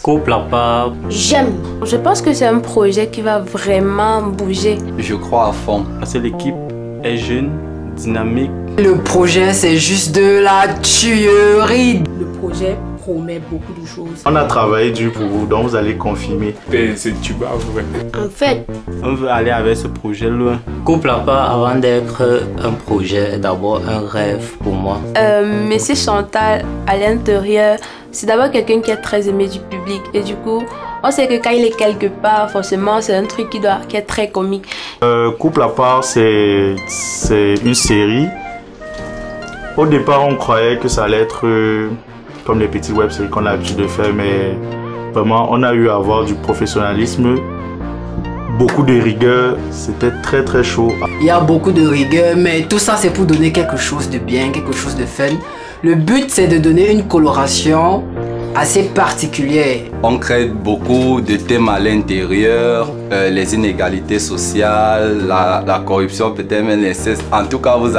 Couple à part. J'aime. Je pense que c'est un projet qui va vraiment bouger. Je crois à fond. Parce que l'équipe est jeune, dynamique. Le projet, c'est juste de la tuerie. Le projet promet beaucoup de choses. On a travaillé dur pour vous, donc vous allez confirmer. C'est tu vas vrai. En fait, on veut aller avec ce projet loin. Couple à part, avant d'être un projet, est d'abord un rêve pour moi. Monsieur Chantal, à l'intérieur, c'est d'abord quelqu'un qui est très aimé du public. Et du coup, on sait que quand il est quelque part, forcément, c'est un truc qui est très comique. Couple à part, c'est une série. Au départ, on croyait que ça allait être comme les petites web-séries qu'on a l'habitude de faire, mais vraiment, on a eu à avoir du professionnalisme, beaucoup de rigueur, c'était très très chaud. Il y a beaucoup de rigueur, mais tout ça, c'est pour donner quelque chose de bien, quelque chose de fun. Le but, c'est de donner une coloration assez particulière. On crée beaucoup de thèmes à l'intérieur, les inégalités sociales, la corruption, peut-être même l'inceste. En tout cas, vous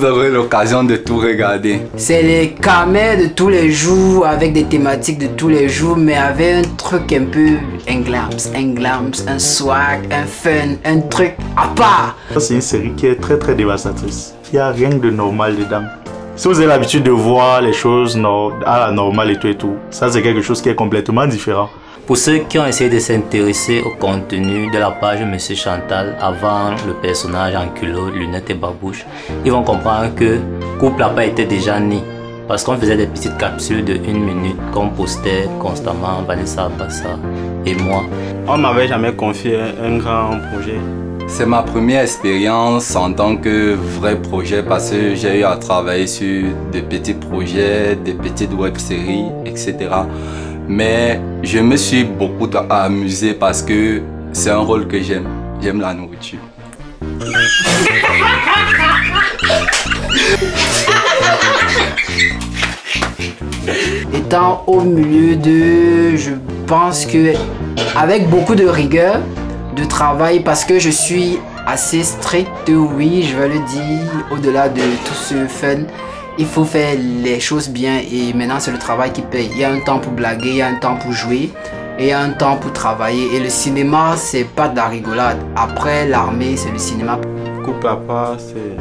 aurez l'occasion de tout regarder. C'est les camés de tous les jours, avec des thématiques de tous les jours, mais avec un truc un peu un glams, un swag, un fun, un truc à part. C'est une série qui est très très dévastatrice. Il n'y a rien de normal dedans. Si vous avez l'habitude de voir les choses à la normale et tout, ça c'est quelque chose qui est complètement différent. Pour ceux qui ont essayé de s'intéresser au contenu de la page Monsieur Chantal avant le personnage en culotte, lunettes et babouche, ils vont comprendre que Couple à part était déjà né. Parce qu'on faisait des petites capsules de 1 minute qu'on postait constamment, Vanessa Bassa et moi. On m'avait jamais confié un grand projet. C'est ma première expérience en tant que vrai projet parce que j'ai eu à travailler sur de petits projets, des petites web-séries, etc. Mais je me suis beaucoup amusé parce que c'est un rôle que j'aime. J'aime la nourriture. Étant au milieu de, je pense que avec beaucoup de rigueur, de travail, parce que je suis assez strict, oui, je vais le dire, au-delà de tout ce fun, il faut faire les choses bien et maintenant c'est le travail qui paye. Il y a un temps pour blaguer, il y a un temps pour jouer et il y a un temps pour travailler. Et le cinéma, c'est pas de la rigolade. Après l'armée, c'est le cinéma. Couple à part, c'est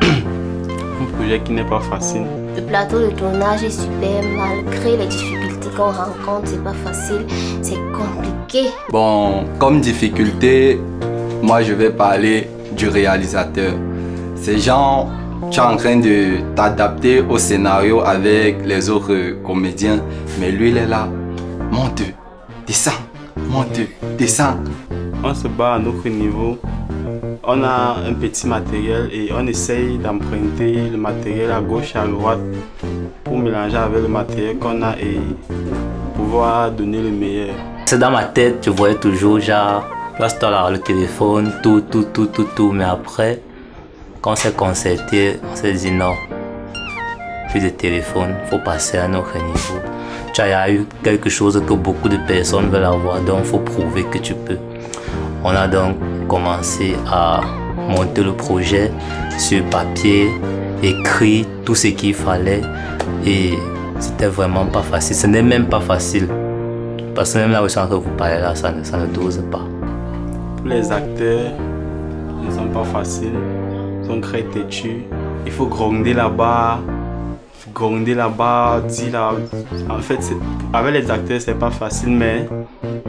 un projet qui n'est pas facile. le plateau de tournage est super, malgré les difficultés qu'on rencontre, c'est pas facile, c'est compliqué. Bon, comme difficulté, moi je vais parler du réalisateur. Ces gens, tu es en train de t'adapter au scénario avec les autres comédiens, mais lui il est là, monte, descends, monte, descends. On se bat à notre niveau. On a un petit matériel et on essaye d'emprunter le matériel à gauche et à droite pour mélanger avec le matériel qu'on a et pouvoir donner le meilleur. C'est dans ma tête, je voyais toujours genre, place-toi là, le téléphone, tout. Mais après, quand on s'est concerté, on s'est dit non, plus de téléphone, il faut passer à un autre niveau. Tu as eu quelque chose que beaucoup de personnes veulent avoir, donc il faut prouver que tu peux. On a donc commencé à monter le projet sur papier, écrit tout ce qu'il fallait et c'était vraiment pas facile. Ce n'est même pas facile parce que même là où je suis en train de vous parler là, ça ne dose pas. Pour les acteurs, ils ne sont pas faciles, ils sont très têtus. Il faut gronder là-bas, dire là. En fait, avec les acteurs, c'est pas facile, mais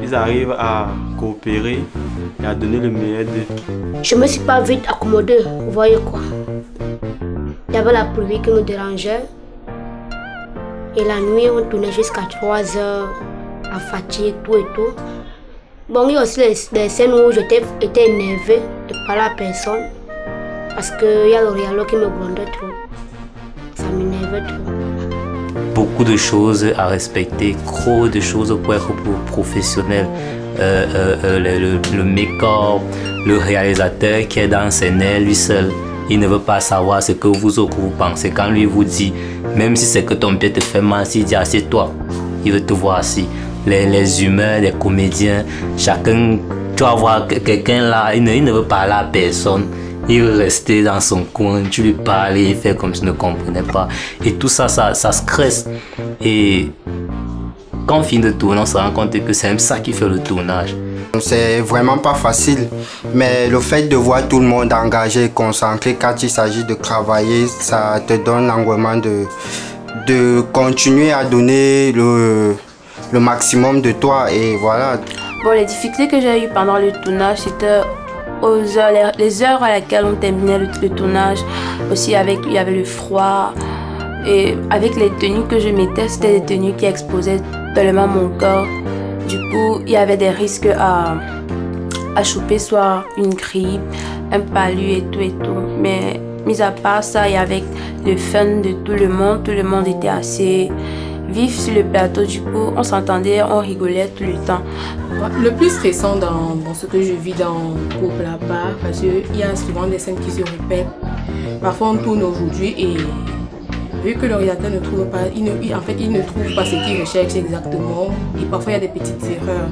ils arrivent à coopérer et à donner le meilleur d'eux. Je me suis pas vite accommodée, vous voyez quoi. Il y avait la pluie qui nous dérangeait. Et la nuit, on tournait jusqu'à 3 heures, à fatigue, tout et tout. Bon, il y a aussi des scènes où j'étais énervée de parler à personne. Parce qu'il y a le réalo qui me grondait trop. Ça m'énervait trop. Beaucoup de choses à respecter, trop de choses pour être professionnel. Le make-up, le réalisateur qui est dans ses ailes, lui seul, il ne veut pas savoir ce que vous pensez. Quand lui vous dit, même si c'est que ton pied te fait mal, s'il dit assieds-toi, il veut te voir assis. Les humeurs, les comédiens, chacun, tu vas voir quelqu'un là, il ne veut parler à personne. Il veut rester dans son coin, tu lui parles, il fait comme s'il ne comprenait pas. Et tout ça, ça stresse. Et quand on finit de tourner, on se rend compte que c'est même ça qui fait le tournage. C'est vraiment pas facile, mais le fait de voir tout le monde engagé, concentré quand il s'agit de travailler, ça te donne l'engouement de continuer à donner le maximum de toi et voilà. Bon, les difficultés que j'ai eues pendant le tournage, c'était les heures à laquelle on terminait le tournage. Aussi, il y avait le froid. Et avec les tenues que je mettais, c'était des tenues qui exposaient tellement mon corps. Du coup, il y avait des risques à choper soit une grippe, un palu et tout. Mais mis à part ça, et avec le fun de tout le monde était assez vif sur le plateau. Du coup, on s'entendait, on rigolait tout le temps. Le plus stressant dans ce que je vis dans Couple à part, parce qu'il y a souvent des scènes qui se répètent. Parfois, on tourne aujourd'hui et vu que le réalisateur ne trouve pas, il ne trouve pas ce qu'il recherche exactement. Et parfois, il y a des petites erreurs.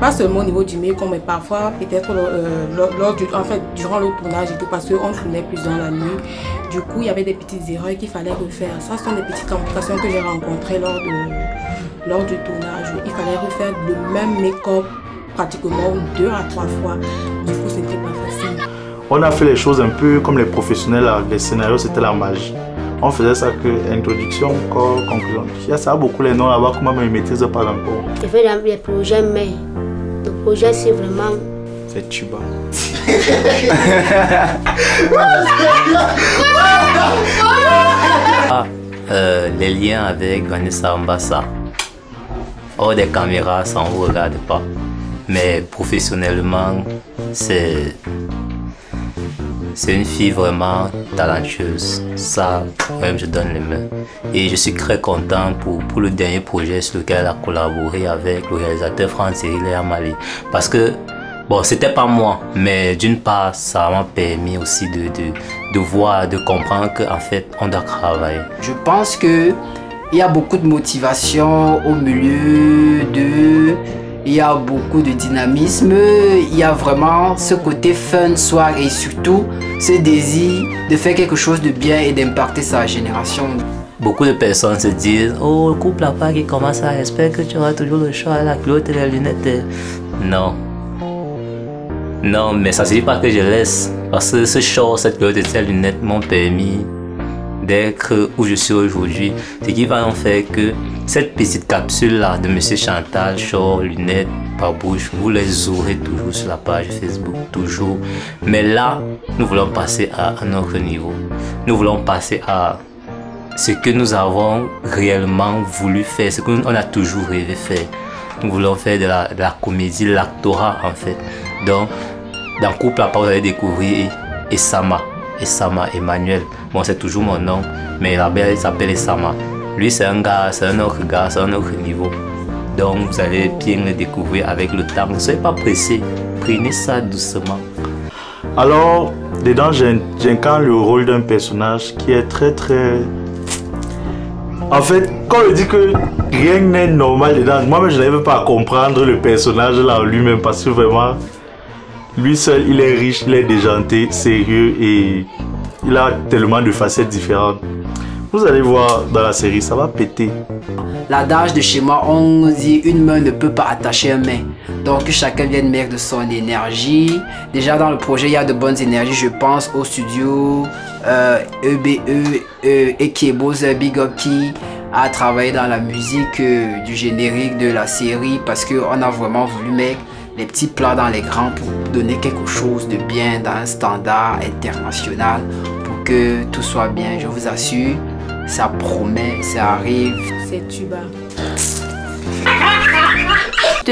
Pas seulement au niveau du make-up, mais parfois, peut-être durant le tournage et tout, parce qu'on tournait plus dans la nuit. Du coup, il y avait des petites erreurs qu'il fallait refaire. Ça, ce sont des petites complications que j'ai rencontrées lors du tournage. Il fallait refaire le même make-up pratiquement 2 à 3 fois. Du coup, c'était pas facile. On a fait les choses un peu comme les professionnels. Les scénarios, c'était la magie. On faisait ça que introduction, corps, conclusion. Ça a beaucoup les noms là-bas, comment je ne maîtrise pas encore. Je fais les projets, mais le projet c'est vraiment... C'est tuba. Les liens avec Vanessa Ambassa. Hors des caméras, ça on ne regarde pas. Mais professionnellement, c'est une fille vraiment talentueuse. Ça, même je donne les mains. Et je suis très content pour le dernier projet sur lequel elle a collaboré avec le réalisateur Franck-Cyril Mali. Parce que, bon, c'était pas moi, mais d'une part, ça m'a permis aussi de voir, de comprendre qu'en fait, on doit travailler. Je pense qu'il y a beaucoup de motivation au milieu de... Il y a beaucoup de dynamisme, il y a vraiment ce côté fun soir et surtout ce désir de faire quelque chose de bien et d'impacter sa génération. Beaucoup de personnes se disent « Oh, le couple à part qui commence à j'espère que tu auras toujours le choix, la culotte et les lunettes. » Non. Non, mais ça ne signifie pas que je laisse. Parce que ce short, cette culotte et ces lunettes m'ont permis d'être où je suis aujourd'hui. Ce qui va en faire que cette petite capsule là de Monsieur Chantal, short, lunettes, bouche, vous les aurez toujours sur la page Facebook, toujours. Mais là, nous voulons passer à un autre niveau. Nous voulons passer à ce que nous avons réellement voulu faire, ce qu'on a toujours rêvé faire. Nous voulons faire de la comédie, l'actorat en fait. Donc, dans Couple à part, vous allez découvrir Esama Emmanuel. Bon, c'est toujours mon nom, mais la belle s'appelle Esama. Lui, c'est un gars, c'est un autre gars, c'est un autre niveau. Donc, vous allez bien le découvrir avec le temps. Ne soyez pas pressés, prenez ça doucement. Alors, dedans, j'incarne le rôle d'un personnage qui est très... En fait, quand on dit que rien n'est normal dedans, moi-même, je n'arrive pas à comprendre le personnage là en lui-même parce que vraiment, lui seul, il est riche, il est déjanté, sérieux et il a tellement de facettes différentes. Vous allez voir dans la série, ça va péter. L'adage de chez moi, on dit une main ne peut pas attacher une main. Donc chacun vient de mettre de son énergie. Déjà dans le projet, il y a de bonnes énergies. Je pense au studio EBE et Kebos Big Up qui a travaillé dans la musique du générique de la série parce qu'on a vraiment voulu mettre les petits plats dans les grands pour donner quelque chose de bien dans un standard international pour que tout soit bien. Je vous assure, ça promet, ça arrive. C'est tuba.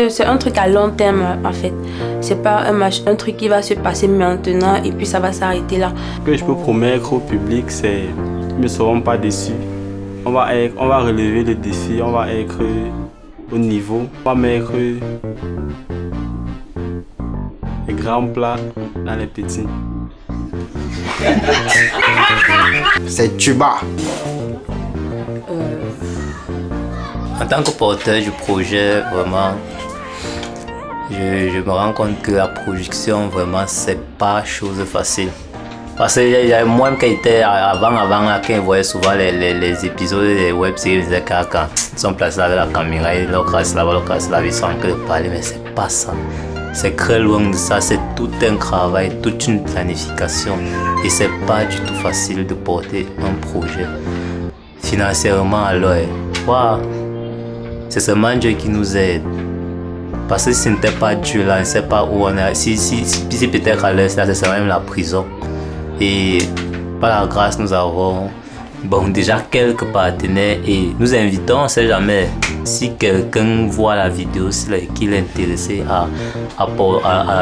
C'est un truc à long terme en fait. C'est pas un truc qui va se passer maintenant et puis ça va s'arrêter là. Ce que je peux promettre au public, c'est qu'ils ne seront pas déçus. On va relever le défi, on va être au niveau, on va mettre les grands plats dans les petits. C'est tuba. En tant que porteur du projet, vraiment, je me rends compte que la production, vraiment, c'est pas chose facile. Parce qu'il y a moi qui était avant là, quand je voyais souvent les épisodes des web-séries, je disais quand ils sont placés avec la caméra, ils leur cassent là-bas, ils sont en train de parler, mais c'est pas ça. C'est très loin de ça, c'est tout un travail, toute une planification. Et c'est pas du tout facile de porter un projet. Financièrement, alors, wow, c'est seulement Dieu qui nous aide. Parce que si ce n'était pas Dieu là, on ne sait pas où on est. Si peut-être à l'est, là, c'est même la prison. Et par la grâce, nous avons déjà quelques partenaires et nous invitons, on ne sait jamais, si quelqu'un voit la vidéo, qu'il est intéressé à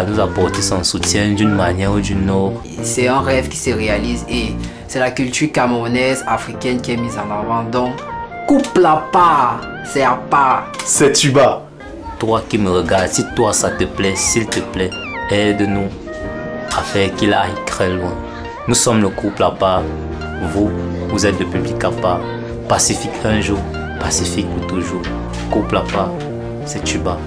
nous apporter son soutien d'une manière ou d'une autre. C'est un rêve qui se réalise et c'est la culture camerounaise, africaine qui est mise en avant. Donc, couple à part, c'est à part. C'est tuba. Toi qui me regardes, si toi ça te plaît, s'il te plaît, aide-nous à faire qu'il aille très loin. Nous sommes le couple à part. Vous êtes le public à part. Pacifique un jour, pacifique pour toujours. Couple à part, c'est tuba.